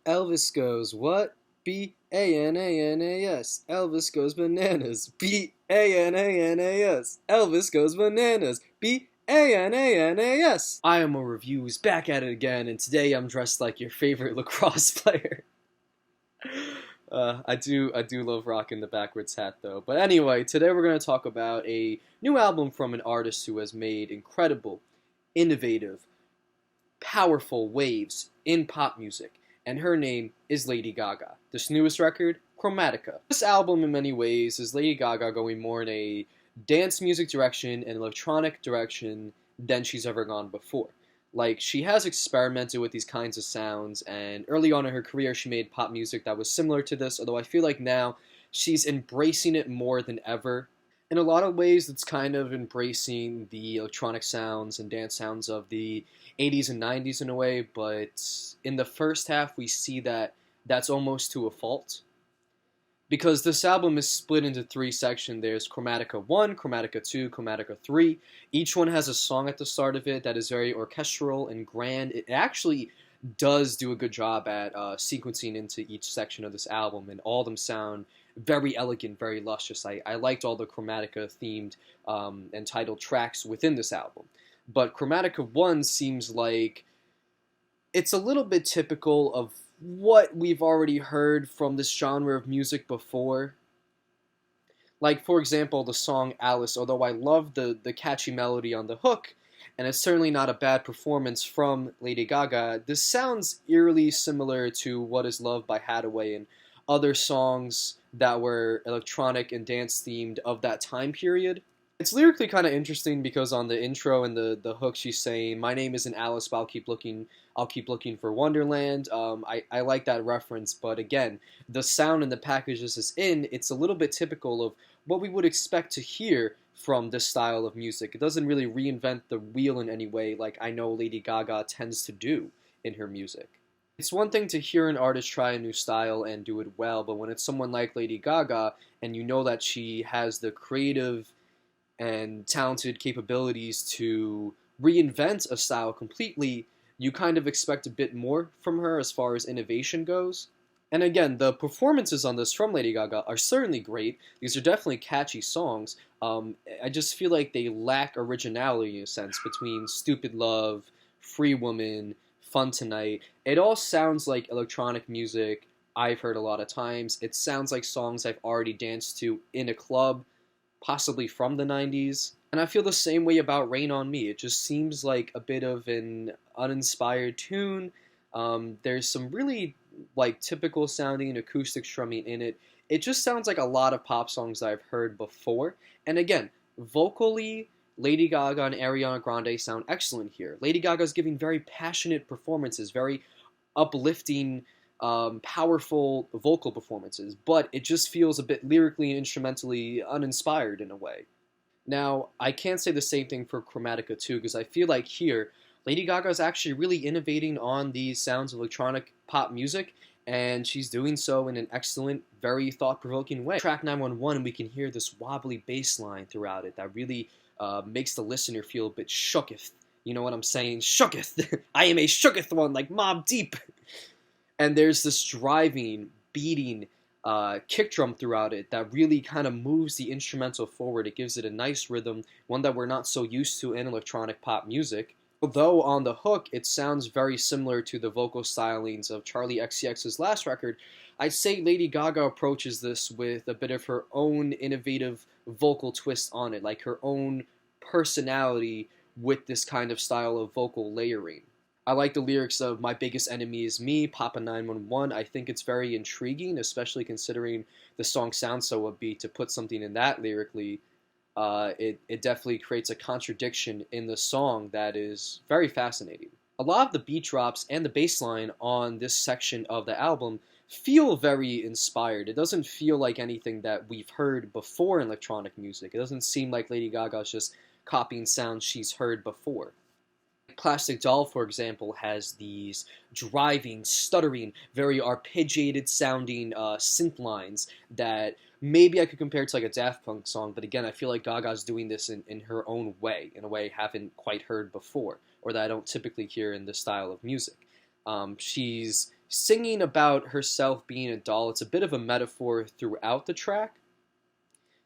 Elvis goes what? Bananas. Elvis goes bananas. Bananas. Elvis goes bananas. Bananas. IMO Reviews back at it again, and today I'm dressed like your favorite lacrosse player. I do love rocking the backwards hat though. But anyway, today we're going to talk about a new album from an artist who has made incredible, innovative, powerful waves in pop music, and her name is Lady Gaga. This newest record, Chromatica. This album, in many ways, is Lady Gaga going more in a dance music direction and electronic direction than she's ever gone before. Like, she has experimented with these kinds of sounds, and early on in her career, she made pop music that was similar to this, although I feel like now she's embracing it more than ever. In a lot of ways, it's kind of embracing the electronic sounds and dance sounds of the 80s and 90s in a way, but in the first half, we see that that's almost to a fault. Because this album is split into three sections. There's Chromatica 1, Chromatica 2, Chromatica 3. Each one has a song at the start of it that is very orchestral and grand. It actually does do a good job at sequencing into each section of this album, and all of them sound very elegant, very luscious. I liked all the Chromatica themed and titled tracks within this album. But Chromatica 1 seems like it's a little bit typical of what we've already heard from this genre of music before. Like, for example, the song Alice, although I love the catchy melody on the hook, and it's certainly not a bad performance from Lady Gaga, this sounds eerily similar to What Is Love by Hathaway and other songs that were electronic and dance themed of that time period. It's lyrically kind of interesting because on the intro and the hook she's saying, "My name isn't Alice, but I'll keep looking for Wonderland." I like that reference, but again, the sound and the package this is in, it's a little bit typical of what we would expect to hear from this style of music. It doesn't really reinvent the wheel in any way like I know Lady Gaga tends to do in her music. It's one thing to hear an artist try a new style and do it well, but when it's someone like Lady Gaga and you know that she has the creative and talented capabilities to reinvent a style completely, you kind of expect a bit more from her as far as innovation goes. And again, the performances on this from Lady Gaga are certainly great. These are definitely catchy songs. I just feel like they lack originality in a sense between Stupid Love, Free Woman, Fun Tonight. It all sounds like electronic music I've heard a lot of times. It sounds like songs I've already danced to in a club, possibly from the 90s. And I feel the same way about Rain on Me. It just seems like a bit of an uninspired tune. There's some really like typical sounding acoustic strumming in it. It just sounds like a lot of pop songs that I've heard before. And again, vocally, Lady Gaga and Ariana Grande sound excellent here. Lady Gaga's giving very passionate performances, very uplifting, powerful vocal performances, but it just feels a bit lyrically and instrumentally uninspired in a way. Now, I can't say the same thing for Chromatica 2, because I feel like here, Lady Gaga is actually really innovating on these sounds of electronic pop music, and she's doing so in an excellent, very thought-provoking way. Track 911, we can hear this wobbly bass line throughout it that really makes the listener feel a bit shooketh. You know what I'm saying? Shooketh! I am a shooketh one, like Mobb Deep! And there's this driving, beating kick drum throughout it that really kind of moves the instrumental forward. It gives it a nice rhythm, one that we're not so used to in electronic pop music. Although on the hook, it sounds very similar to the vocal stylings of Charli XCX's last record, I'd say Lady Gaga approaches this with a bit of her own innovative vocal twist on it, like her own personality with this kind of style of vocal layering. I like the lyrics of "My Biggest Enemy Is Me," Papa 911. I think it's very intriguing, especially considering the song sounds so upbeat. To put something in that lyrically, it definitely creates a contradiction in the song that is very fascinating. A lot of the beat drops and the bass line on this section of the album feel very inspired. It doesn't feel like anything that we've heard before in electronic music. It doesn't seem like Lady Gaga's just copying sounds she's heard before. Plastic Doll, for example, has these driving, stuttering, very arpeggiated sounding synth lines that maybe I could compare to like a Daft Punk song, but again, I feel like Gaga's doing this in her own way, in a way I haven't quite heard before, or that I don't typically hear in this style of music. She's singing about herself being a doll. It's a bit of a metaphor throughout the track.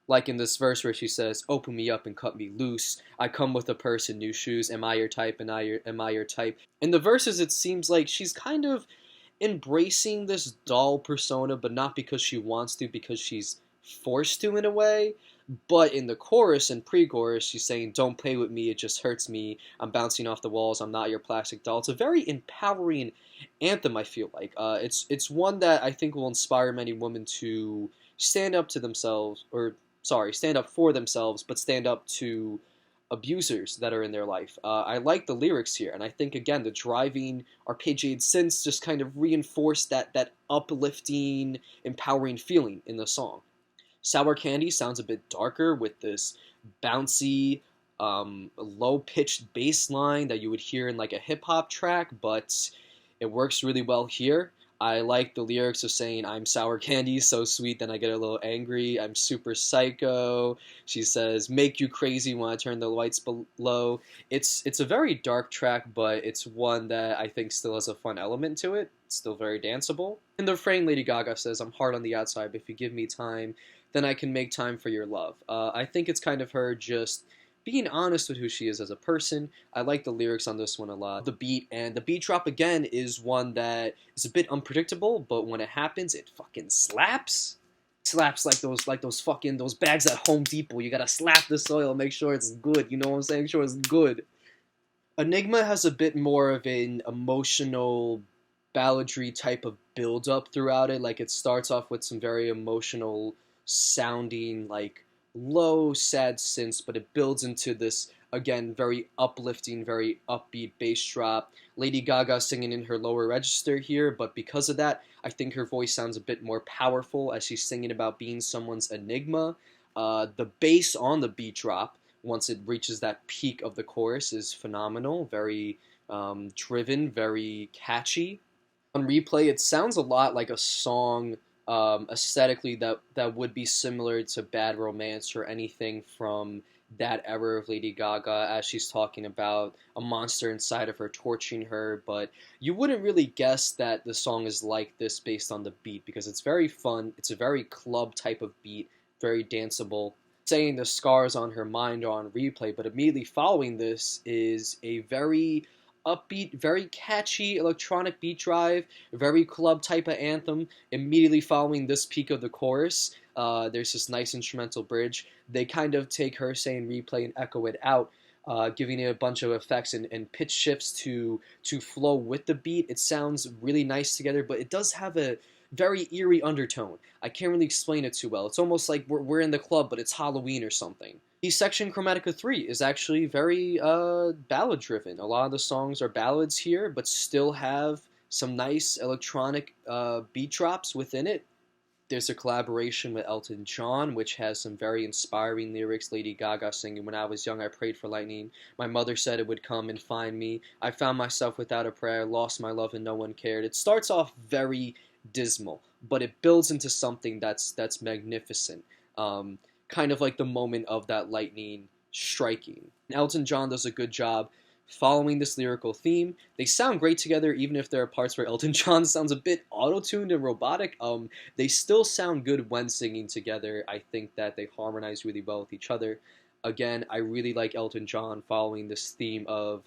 Like in this verse where she says, "Open me up and cut me loose. I come with a purse and new shoes. Am I your type? And am I your type?" In the verses, it seems like she's kind of embracing this doll persona, but not because she wants to, because she's forced to in a way. But in the chorus and pre-chorus, she's saying, "Don't play with me. It just hurts me. I'm bouncing off the walls. I'm not your plastic doll." It's a very empowering anthem. I feel like it's one that I think will inspire many women to stand up to themselves, or sorry, stand up for themselves, but stand up to abusers that are in their life. I like the lyrics here, and I think again the driving arpeggiated synths just kind of reinforce that uplifting, empowering feeling in the song. Sour Candy sounds a bit darker with this bouncy, low-pitched bass line that you would hear in like a hip-hop track, but it works really well here. I like the lyrics of saying, "I'm sour candy, so sweet, then I get a little angry. I'm super psycho." She says, "Make you crazy when I turn the lights below." It's a very dark track, but it's one that I think still has a fun element to it. It's still very danceable. In the refrain, Lady Gaga says, "I'm hard on the outside, but if you give me time, then I can make time for your love." I think it's kind of her just being honest with who she is as a person. I like the lyrics on this one a lot. The beat drop again is one that is a bit unpredictable, but when it happens, it fucking slaps. Slaps like those fucking those bags at Home Depot. You gotta slap the soil, make sure it's good. You know what I'm saying? Make sure it's good. Enigma has a bit more of an emotional balladry type of build up throughout it. Like it starts off with some very emotional sounding, like low, sad synths, but it builds into this again very uplifting, very upbeat bass drop. Lady Gaga singing in her lower register here, but because of that, I think her voice sounds a bit more powerful as she's singing about being someone's enigma. The bass on the beat drop once it reaches that peak of the chorus is phenomenal, very driven, very catchy. On replay, it sounds a lot like a song aesthetically that would be similar to Bad Romance or anything from that era of Lady Gaga as she's talking about a monster inside of her torturing her, but you wouldn't really guess that the song is like this based on the beat because it's very fun, it's a very club type of beat, very danceable. Saying the scars on her mind are on replay, but immediately following this is a very upbeat, very catchy electronic beat drive, very club type of anthem. Immediately following this peak of the chorus, there's this nice instrumental bridge. They kind of take her saying replay and echo it out, giving it a bunch of effects and pitch shifts to flow with the beat. It sounds really nice together, but it does have a very eerie undertone. I can't really explain it too well. It's almost like we're in the club, but it's Halloween or something. The section Chromatica 3 is actually very ballad driven. A lot of the songs are ballads here, but still have some nice electronic beat drops within it. There's a collaboration with Elton John, which has some very inspiring lyrics. Lady Gaga singing, "When I was young, I prayed for lightning. My mother said it would come and find me. I found myself without a prayer, lost my love and no one cared." It starts off very dismal, but it builds into something that's magnificent. Kind of like the moment of that lightning striking. Elton John does a good job following this lyrical theme. They sound great together, even if there are parts where Elton John sounds a bit auto-tuned and robotic. They still sound good when singing together. I think that they harmonize really well with each other. Again, I really like Elton John following this theme of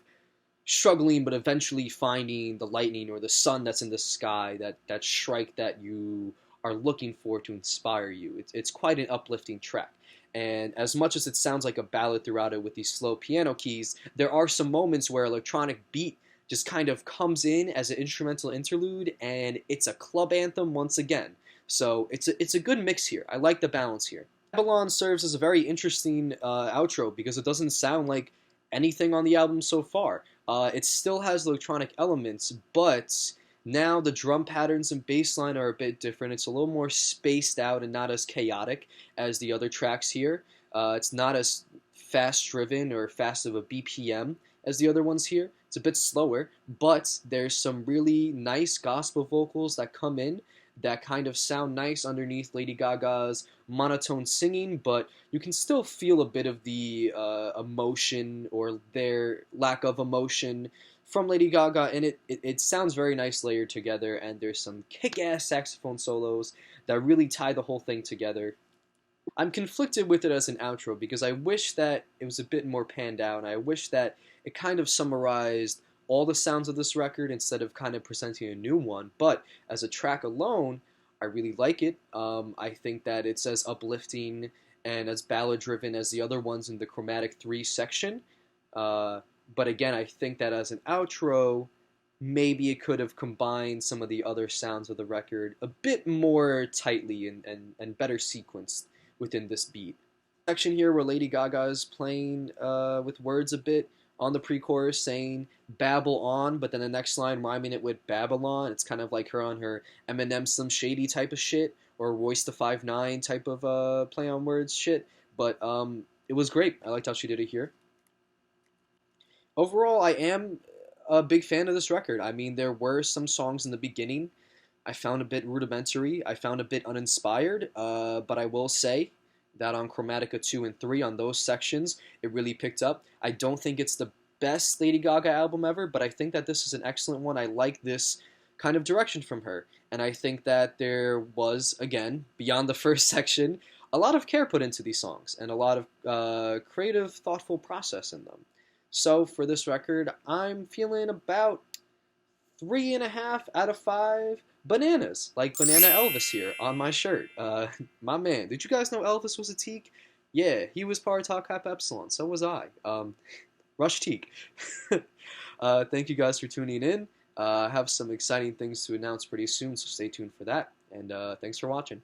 struggling but eventually finding the lightning or the sun that's in the sky, that strike that you are looking for to inspire you. It's quite an uplifting track. And as much as it sounds like a ballad throughout it with these slow piano keys, there are some moments where electronic beat just kind of comes in as an instrumental interlude, and it's a club anthem once again. So it's a good mix here. I like the balance here. Babylon serves as a very interesting outro because it doesn't sound like anything on the album so far. It still has electronic elements, but now the drum patterns and bass line are a bit different. It's a little more spaced out and not as chaotic as the other tracks here. It's not as fast driven or fast of a BPM as the other ones here. It's a bit slower, but there's some really nice gospel vocals that come in that kind of sound nice underneath Lady Gaga's monotone singing, but you can still feel a bit of the emotion or their lack of emotion from Lady Gaga, and it sounds very nice layered together, and there's some kick-ass saxophone solos that really tie the whole thing together. I'm conflicted with it as an outro because I wish that it was a bit more panned out, and I wish that it kind of summarized all the sounds of this record instead of kind of presenting a new one. But as a track alone, I really like it. I think that it's as uplifting and as ballad driven as the other ones in the Chromatic 3 section. Uh, but again, I think that as an outro, maybe it could have combined some of the other sounds of the record a bit more tightly and better sequenced within this beat. Section here where Lady Gaga is playing with words a bit on the pre-chorus saying babble on, but then the next line rhyming it with Babylon. It's kind of like her on her Eminem Slim Shady type of shit or Royce the 5'9" type of play on words shit. But it was great. I liked how she did it here. Overall, I am a big fan of this record. I mean, there were some songs in the beginning I found a bit rudimentary. I found a bit uninspired. But I will say that on Chromatica 2 and 3, on those sections, it really picked up. I don't think it's the best Lady Gaga album ever, but I think that this is an excellent one. I like this kind of direction from her. And I think that there was, again, beyond the first section, a lot of care put into these songs and a lot of creative, thoughtful process in them. So for this record, I'm feeling about 3.5 out of 5 bananas, like Banana Elvis here on my shirt. My man, did you guys know Elvis was a teak? Yeah, he was part of Tau Kappa Epsilon. So was I. Rush teak. Thank you guys for tuning in. I have some exciting things to announce pretty soon, so stay tuned for that. And thanks for watching.